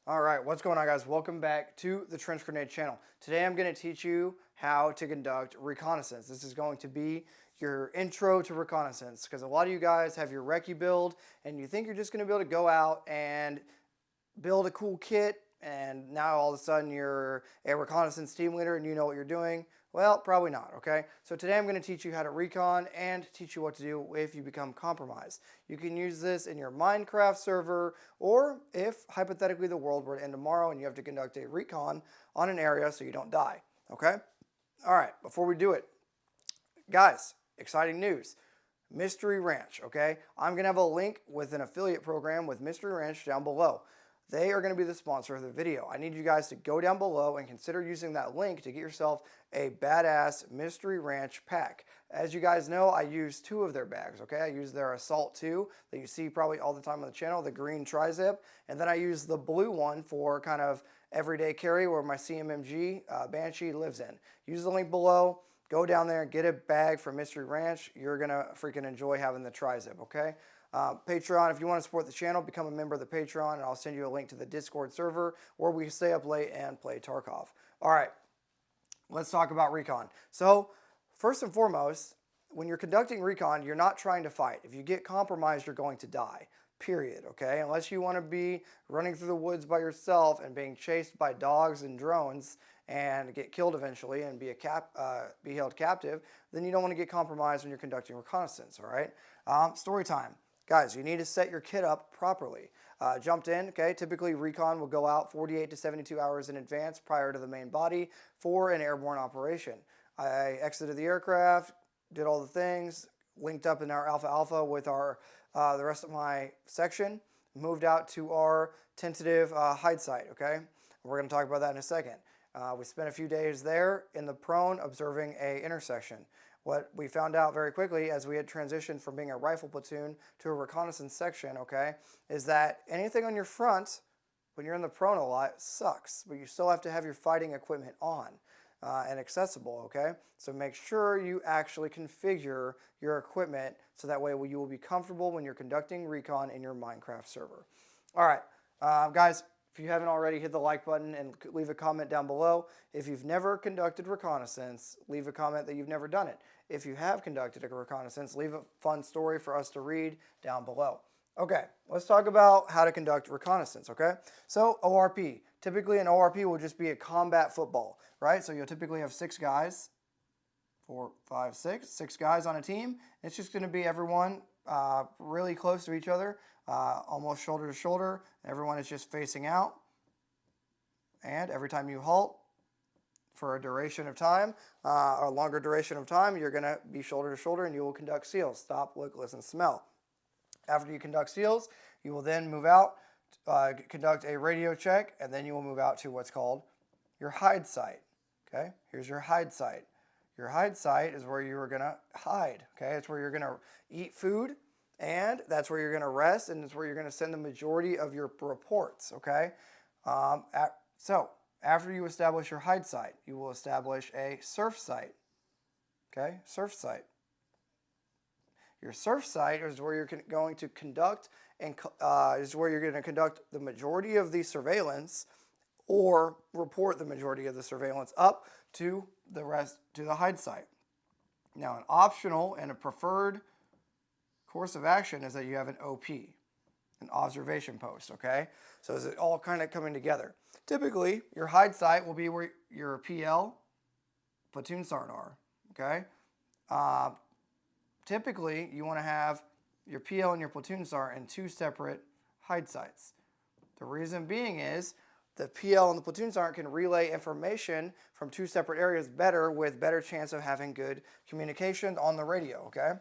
All right, what's going on, guys? Welcome back to the Trench Grenade channel. Today I'm going to teach you how to conduct reconnaissance. This is going to be your intro to reconnaissance because a lot of you guys have your recce build and you think you're just going to be able to go out and build a cool kit and now all of a sudden you're a reconnaissance team leader and you know what you're doing. Well, probably not, okay? So today I'm going to teach you how to recon and teach you what to do if you become compromised. You can use this in your Minecraft server, or if hypothetically the world were to end tomorrow and you have to conduct a recon on an area so you don't die, okay? All right, before we do it, guys, exciting news. Mystery Ranch, okay? I'm going to have a link with an affiliate program with Mystery Ranch down below. They are going to be the sponsor of the video. I need you guys to go down below and consider using that link to get yourself a badass Mystery Ranch pack. As you guys know, I use two of their bags, okay? I use their Assault 2 that you see probably all the time on the channel, the green tri-zip, and then I use the blue one for kind of everyday carry where my CMMG Banshee lives in. Use the link below. Go down there, get a bag from Mystery Ranch. You're going to freaking enjoy having the tri-zip, okay? Patreon, if you want to support the channel, become a member of the Patreon, and I'll send you a link to the Discord server where we stay up late and play Tarkov. All right, let's talk about recon. So, first and foremost, when you're conducting recon, you're not trying to fight. If you get compromised, you're going to die. Period, okay? Unless you want to be running through the woods by yourself and being chased by dogs and drones and get killed eventually and be held captive, then you don't want to get compromised when you're conducting reconnaissance, all right? Story time. Guys, you need to set your kit up properly. Jumped in, okay? Typically, recon will go out 48 to 72 hours in advance prior to the main body for an airborne operation. I exited the aircraft, did all the things, linked up in our Alpha with our the rest of my section, moved out to our tentative hide site, okay? We're going to talk about that in a second. We spent a few days there in the prone observing a intersection. What we found out very quickly as we had transitioned from being a rifle platoon to a reconnaissance section, okay, is that anything on your front, when you're in the prone a lot, sucks, but you still have to have your fighting equipment on and accessible, okay? So make sure you actually configure your equipment so that way you will be comfortable when you're conducting recon in your Minecraft server. All right, guys, if you haven't already, hit the like button and leave a comment down below. If you've never conducted reconnaissance, leave a comment that you've never done it. If you have conducted a reconnaissance, leave a fun story for us to read down below. Okay, let's talk about how to conduct reconnaissance, okay? So ORP. Typically an ORP will just be a combat football, right? So you'll typically have 6 guys, 4, 5, 6 guys on a team. It's just going to be everyone really close to each other, almost shoulder to shoulder. Everyone is just facing out. And every time you halt for a duration of time, a longer duration of time, you're going to be shoulder to shoulder and you will conduct SEALs. Stop, look, listen, smell. After you conduct SEALs, you will then move out, conduct a radio check, and then you will move out to what's called your hide site. Okay, here's your hide site. Your hide site is where you're going to hide. Okay, it's where you're going to eat food, and that's where you're going to rest, and it's where you're going to send the majority of your reports. Okay, so after you establish your hide site, you will establish a surf site. Okay, surf site. Your surf site is where you're going to conduct the majority of the surveillance or report the majority of the surveillance up to the hide site. Now, an optional and a preferred course of action is that you have an OP, an observation post, okay? So is it all kind of coming together? Typically, your hide site will be where your PL, platoon sergeant are, okay? Typically, you want to have your PL and your platoon sergeant in 2 separate hide sites. The reason being is the PL and the platoon sergeant can relay information from 2 separate areas better with better chance of having good communication on the radio, okay?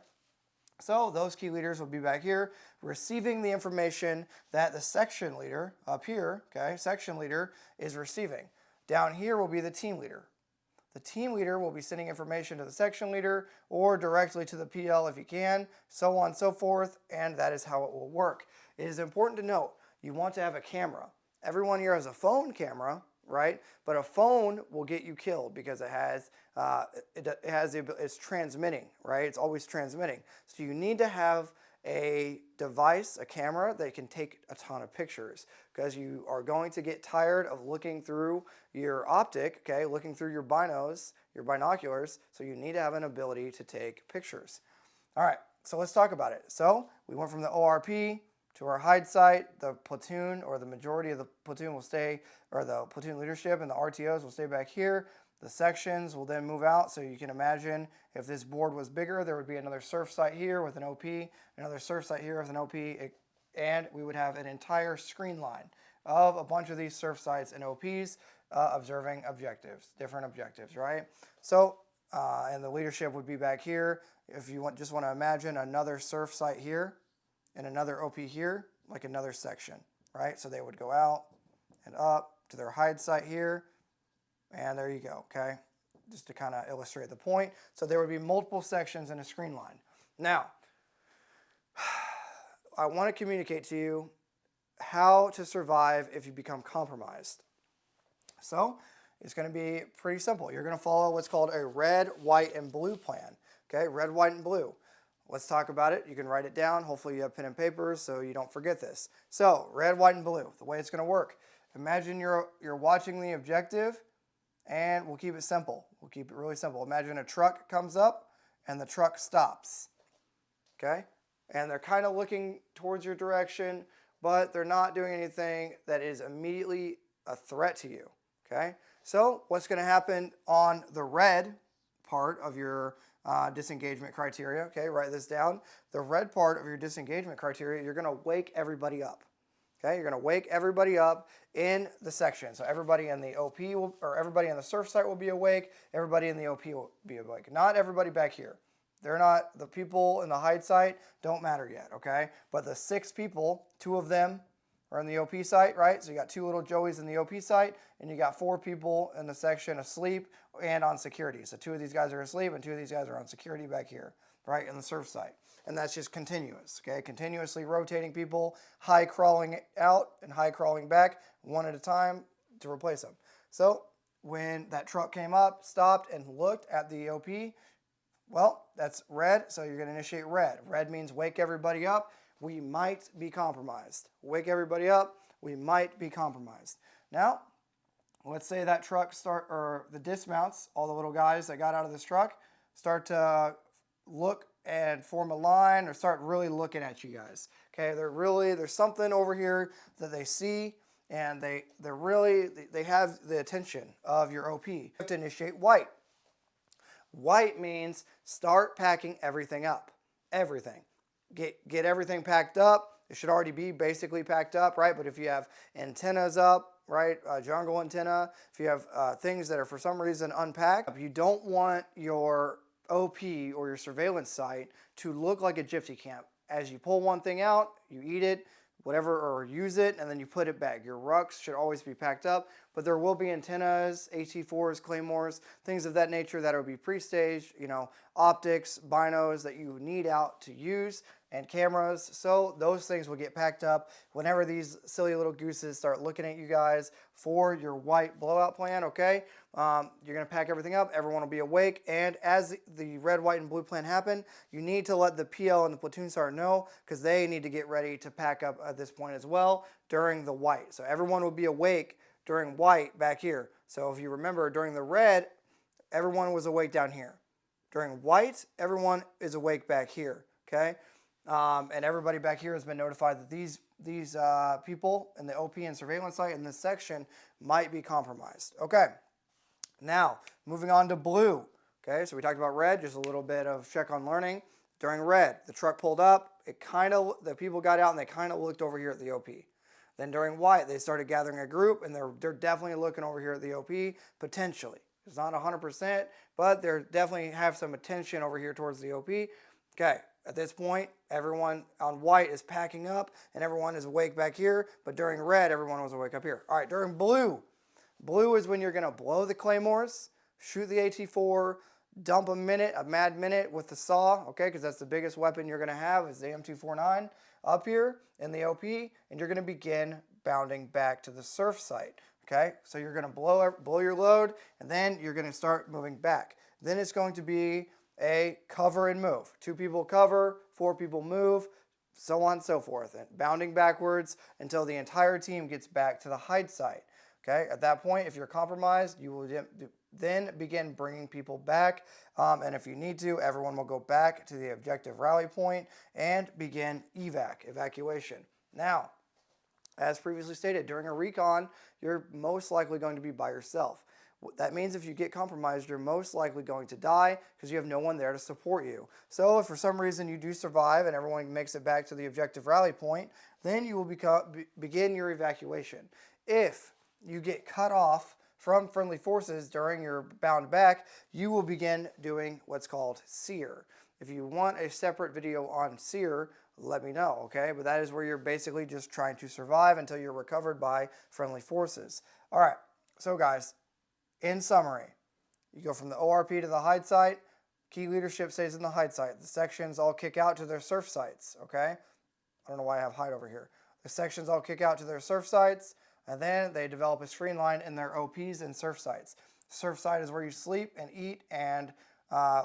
So those key leaders will be back here receiving the information that the section leader up here, okay, section leader is receiving. Down here will be the team leader. The team leader will be sending information to the section leader or directly to the PL if you can, so on and so forth, and that is how it will work. It is important to note, you want to have a camera. Everyone here has a phone camera, right? But a phone will get you killed because it's transmitting, right? It's always transmitting. So you need to have a device, a camera that can take a ton of pictures, because you are going to get tired of looking through your optic, okay, looking through your binos, your binoculars, so you need to have an ability to take pictures. All right, so let's talk about it. So we went from the ORP to our hide site. The platoon, or the majority of the platoon, will stay, or the platoon leadership and the RTOs will stay back here. The sections will then move out. So you can imagine if this board was bigger, there would be another surf site here with an OP, another surf site here with an OP, and we would have an entire screen line of a bunch of these surf sites and OPs observing objectives, different objectives, right? So, and the leadership would be back here. If you just want to imagine another surf site here and another OP here, like another section, right? So they would go out and up to their hide site here, and there you go, okay? Just to kind of illustrate the point. So there would be multiple sections in a screen line. Now, I want to communicate to you how to survive if you become compromised. So it's going to be pretty simple. You're going to follow what's called a red, white, and blue plan. Okay, red, white, and blue. Let's talk about it. You can write it down. Hopefully you have pen and paper so you don't forget this. So red, white, and blue, the way it's going to work. Imagine you're watching the objective, and we'll keep it simple. We'll keep it really simple. Imagine a truck comes up and the truck stops. Okay? And they're kind of looking towards your direction, but they're not doing anything that is immediately a threat to you. Okay? So what's going to happen on the red part of your disengagement criteria, okay, write this down. The red part of your disengagement criteria, you're going to wake everybody up. Okay, you're going to wake everybody up in the section. So everybody in the OP will, or everybody in the surf site will be awake. Everybody in the OP will be awake. Not everybody back here. They're not, the people in the hide site don't matter yet, okay? But the 6 people, 2 of them are in the OP site, right? So you got 2 little Joeys in the OP site, and you got 4 people in the section asleep and on security. So 2 of these guys are asleep, and 2 of these guys are on security back here, right, in the surf site. And that's just continuous, okay? Continuously rotating people, high crawling out and high crawling back, one at a time to replace them. So when that truck came up, stopped, and looked at the OP, well, that's red, so you're going to initiate red. Red means wake everybody up. We might be compromised. Wake everybody up. We might be compromised. Now, let's say that truck or the dismounts, all the little guys that got out of this truck, start to look and form a line or start really looking at you guys. Okay, there's something over here that they see, and they have the attention of your OP. You have to initiate white. White means start packing everything up. Everything. Get everything packed up. It should already be basically packed up, right? But if you have antennas up, right, jungle antenna, if you have things that are for some reason unpacked, you don't want your OP or your surveillance site to look like a gypsy camp. As you pull one thing out, you eat it, whatever, or use it, and then you put it back. Your rucks should always be packed up, but there will be antennas, AT4s, claymores, things of that nature that will be pre-staged, optics, binos that you need out to use, and cameras. So those things will get packed up whenever these silly little gooses start looking at you guys for your white blowout plan, okay? You're going to pack everything up. Everyone will be awake. And as the red, white, and blue plan happen, you need to let the PL and the platoon sergeant know, because they need to get ready to pack up at this point as well during the white. So everyone will be awake during white back here. So if you remember, during the red, everyone was awake down here. During white, everyone is awake back here, okay? And everybody back here has been notified that these people in the OP and surveillance site in this section might be compromised. Okay, now moving on to blue. Okay, so we talked about red, just a little bit of check on learning. During red, the truck pulled up, the people got out and they kind of looked over here at the OP. Then during white, they started gathering a group, and they're definitely looking over here at the OP, potentially. It's not 100%, but they definitely have some attention over here towards the OP. Okay, at this point, everyone on white is packing up, and everyone is awake back here, but during red, everyone was awake up here. All right, during blue, blue is when you're going to blow the claymores, shoot the AT4, dump a mad minute with the saw, okay, because that's the biggest weapon you're going to have is the M249 up here in the OP, and you're going to begin bounding back to the surf site, okay? So you're going to blow your load, and then you're going to start moving back. Then it's going to be a cover and move. 2 people cover, 4 people move, so on and so forth, and bounding backwards until the entire team gets back to the hide site. Okay, at that point, if you're compromised, you will then begin bringing people back, and if you need to, everyone will go back to the objective rally point and begin evacuation. Now, as previously stated, during a recon, you're most likely going to be by yourself. That means if you get compromised, you're most likely going to die because you have no one there to support you. So if for some reason you do survive and everyone makes it back to the objective rally point, then you will begin your evacuation. If you get cut off from friendly forces during your bound back, you will begin doing what's called sear. If you want a separate video on sear, let me know, okay? But that is where you're basically just trying to survive until you're recovered by friendly forces. All right, so guys, in summary, you go from the ORP to the hide site. Key leadership stays in the hide site. The sections all kick out to their surf sites, okay? I don't know why I have hide over here. The sections all kick out to their surf sites, and then they develop a screen line in their OPs and surf sites. Surf site is where you sleep and eat and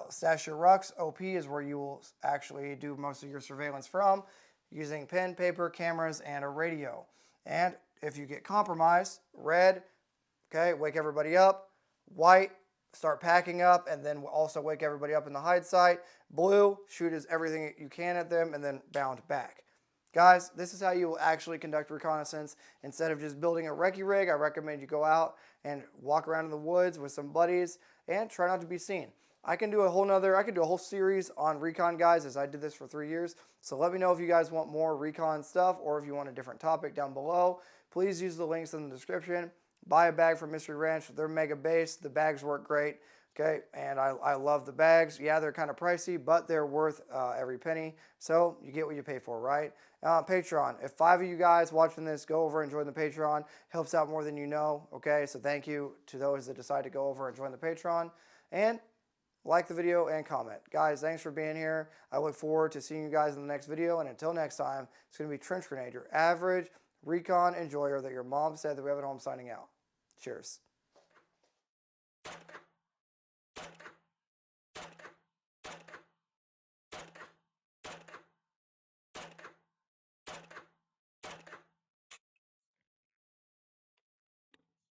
stash your rucks. OP is where you will actually do most of your surveillance from using pen, paper, cameras, and a radio. And if you get compromised, red, okay, wake everybody up. White, start packing up, and then also wake everybody up in the hide site. Blue, shoot everything you can at them, and then bound back. Guys, this is how you will actually conduct reconnaissance. Instead of just building a recce rig, I recommend you go out and walk around in the woods with some buddies and try not to be seen. I can do a whole series on recon, guys, as I did this for 3 years. So let me know if you guys want more recon stuff or if you want a different topic down below. Please use the links in the description. Buy a bag from Mystery Ranch. They're mega base. The bags work great. Okay, and I love the bags. Yeah, they're kind of pricey, but they're worth every penny. So you get what you pay for, right? Patreon. If 5 of you guys watching this go over and join the Patreon, helps out more than you know. Okay, so thank you to those that decide to go over and join the Patreon. And like the video and comment. Guys, thanks for being here. I look forward to seeing you guys in the next video. And until next time, it's going to be Trench Grenade, your average recon enjoyer that your mom said that we have at home, signing out. Cheers.